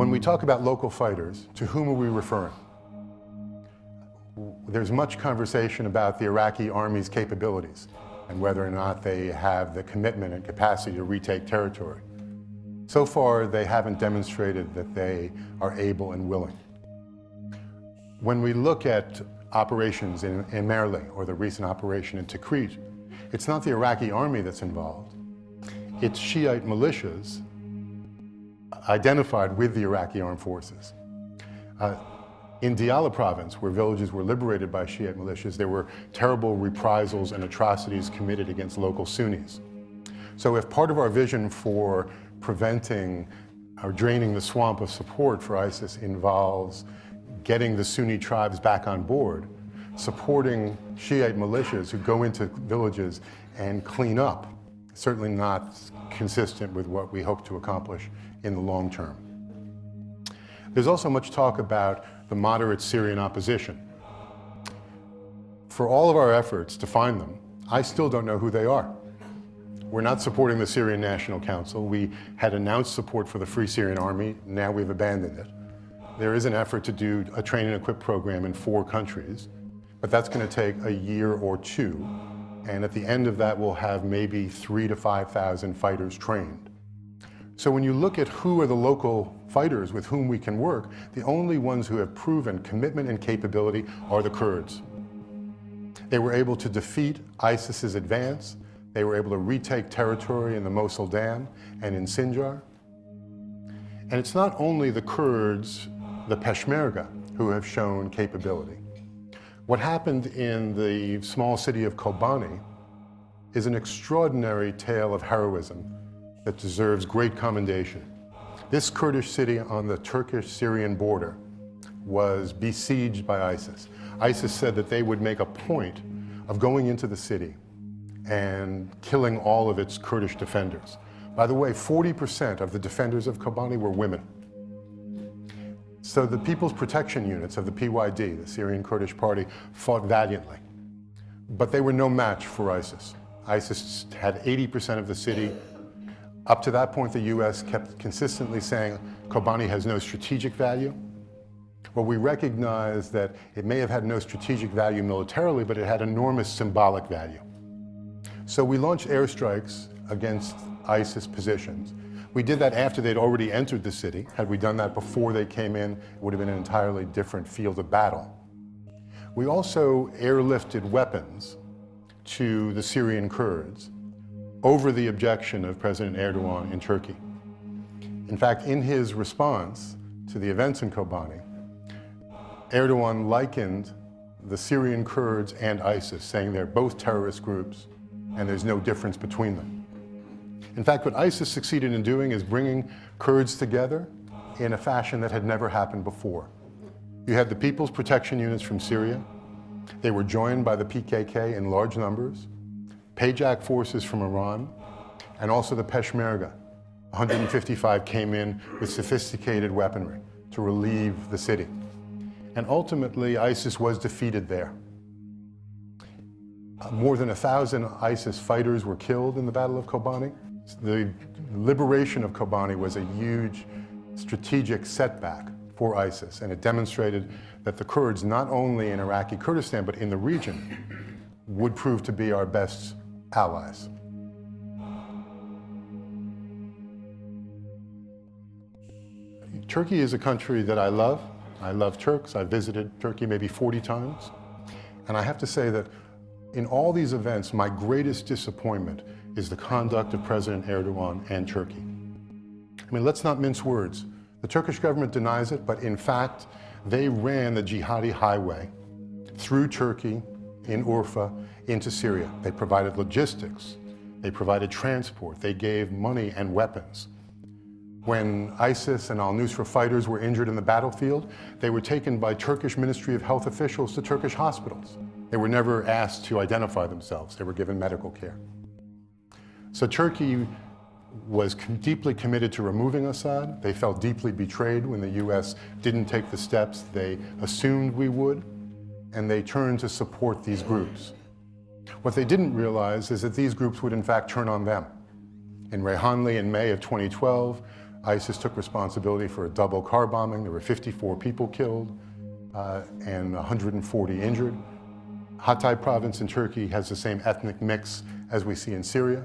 When we talk about local fighters, to whom are we referring? There's much conversation about the Iraqi army's capabilities and whether or not they have the commitment and capacity to retake territory. So far, they haven't demonstrated that they are able and willing. When we look at operations in Merli or the recent operation in Tikrit, it's not the Iraqi army that's involved. It's Shiite militias identified with the Iraqi armed forces. In Diyala province, where villages were liberated by Shiite militias, there were terrible reprisals and atrocities committed against local Sunnis. So if part of our vision for preventing or draining the swamp of support for ISIS involves getting the Sunni tribes back on board, supporting Shiite militias who go into villages and clean up, certainly not consistent with what we hope to accomplish in the long term. There's also much talk about the moderate Syrian opposition. For all of our efforts to find them, I still don't know who they are. We're not supporting the Syrian National Council. We had announced support for the Free Syrian Army. Now we've abandoned it. There is an effort to do a train and equip program in 4 countries, but that's going to take a year or 2. And at the end of that, we'll have maybe 3,000 to 5,000 fighters trained. So when you look at who are the local fighters with whom we can work, the only ones who have proven commitment and capability are the Kurds. They were able to defeat ISIS's advance. They were able to retake territory in the Mosul Dam and in Sinjar. And it's not only the Kurds, the Peshmerga, who have shown capability. What happened in the small city of Kobani is an extraordinary tale of heroism that deserves great commendation. This Kurdish city on the Turkish-Syrian border was besieged by ISIS. ISIS said that they would make a point of going into the city and killing all of its Kurdish defenders. By the way, 40% of the defenders of Kobani were women. So the People's Protection Units of the PYD, the Syrian Kurdish Party, fought valiantly. But they were no match for ISIS. ISIS had 80% of the city. Up to that point, the US kept consistently saying Kobani has no strategic value. Well, we recognize that it may have had no strategic value militarily, but it had enormous symbolic value. So we launched airstrikes against ISIS positions. We did that after they'd already entered the city. Had we done that before they came in, it would have been an entirely different field of battle. We also airlifted weapons to the Syrian Kurds over the objection of President Erdogan in Turkey. In fact, in his response to the events in Kobani, Erdogan likened the Syrian Kurds and ISIS, saying they're both terrorist groups and there's no difference between them. In fact, what ISIS succeeded in doing is bringing Kurds together in a fashion that had never happened before. You had the People's Protection Units from Syria. They were joined by the PKK in large numbers, Pajak forces from Iran, and also the Peshmerga. 155 came in with sophisticated weaponry to relieve the city. And ultimately, ISIS was defeated there. More than 1,000 ISIS fighters were killed in the Battle of Kobani. The liberation of Kobani was a huge strategic setback for ISIS, and it demonstrated that the Kurds, not only in Iraqi Kurdistan, but in the region, would prove to be our best allies. Turkey is a country that I love. I love Turks. I've visited Turkey maybe 40 times. And I have to say that in all these events, my greatest disappointment is the conduct of President Erdogan and Turkey. I mean, let's not mince words. The Turkish government denies it, but in fact, they ran the jihadi highway through Turkey, in Urfa, into Syria. They provided logistics. They provided transport. They gave money and weapons. When ISIS and al-Nusra fighters were injured in the battlefield, they were taken by Turkish Ministry of Health officials to Turkish hospitals. They were never asked to identify themselves. They were given medical care. So Turkey was deeply committed to removing Assad. They felt deeply betrayed when the US didn't take the steps they assumed we would, and they turned to support these groups. What they didn't realize is that these groups would in fact turn on them. In Reyhanli in May of 2012, ISIS took responsibility for a double car bombing. There were 54 people killed and 140 injured. Hatay province in Turkey has the same ethnic mix as we see in Syria.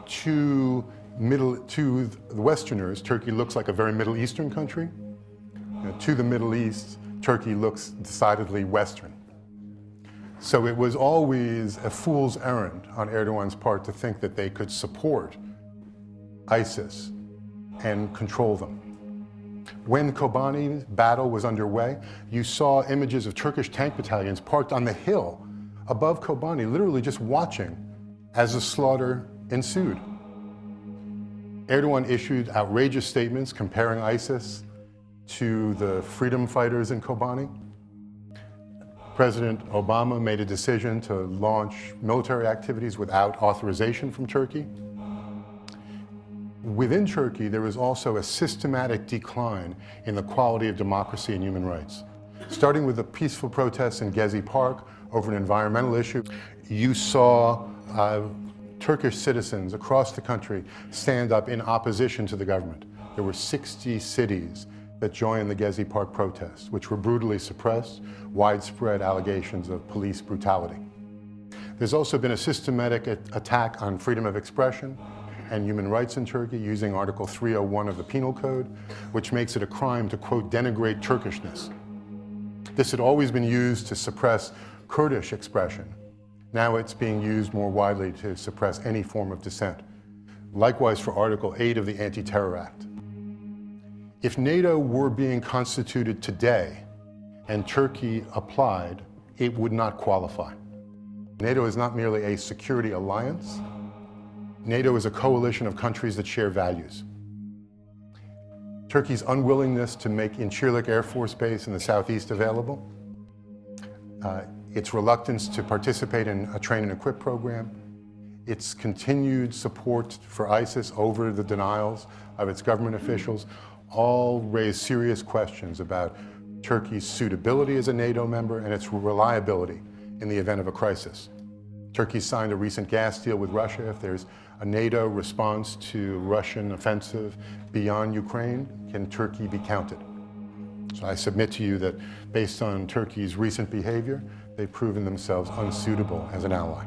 To the Westerners, Turkey looks like a very Middle Eastern country. To the Middle East, Turkey looks decidedly Western. So it was always a fool's errand on Erdogan's part to think that they could support ISIS and control them. When Kobani's battle was underway, you saw images of Turkish tank battalions parked on the hill above Kobani, literally just watching as the slaughter ensued. Erdogan issued outrageous statements comparing ISIS to the freedom fighters in Kobani. President Obama made a decision to launch military activities without authorization from Turkey. Within Turkey, there is also a systematic decline in the quality of democracy and human rights. Starting with the peaceful protests in Gezi Park over an environmental issue, you saw Turkish citizens across the country stand up in opposition to the government. There were 60 cities that joined the Gezi Park protests, which were brutally suppressed, widespread allegations of police brutality. There's also been a systematic attack on freedom of expression and human rights in Turkey using Article 301 of the Penal Code, which makes it a crime to, quote, denigrate Turkishness. This had always been used to suppress Kurdish expression. Now it's being used more widely to suppress any form of dissent. Likewise for Article 8 of the Anti-Terror Act. If NATO were being constituted today and Turkey applied, it would not qualify. NATO is not merely a security alliance. NATO is a coalition of countries that share values. Turkey's unwillingness to make Incirlik Air Force Base in the southeast available, its reluctance to participate in a train and equip program, its continued support for ISIS over the denials of its government officials, all raise serious questions about Turkey's suitability as a NATO member and its reliability in the event of a crisis. Turkey signed a recent gas deal with Russia. If there's a NATO response to Russian offensive beyond Ukraine, can Turkey be counted? So I submit to you that based on Turkey's recent behavior, they've proven themselves unsuitable as an ally.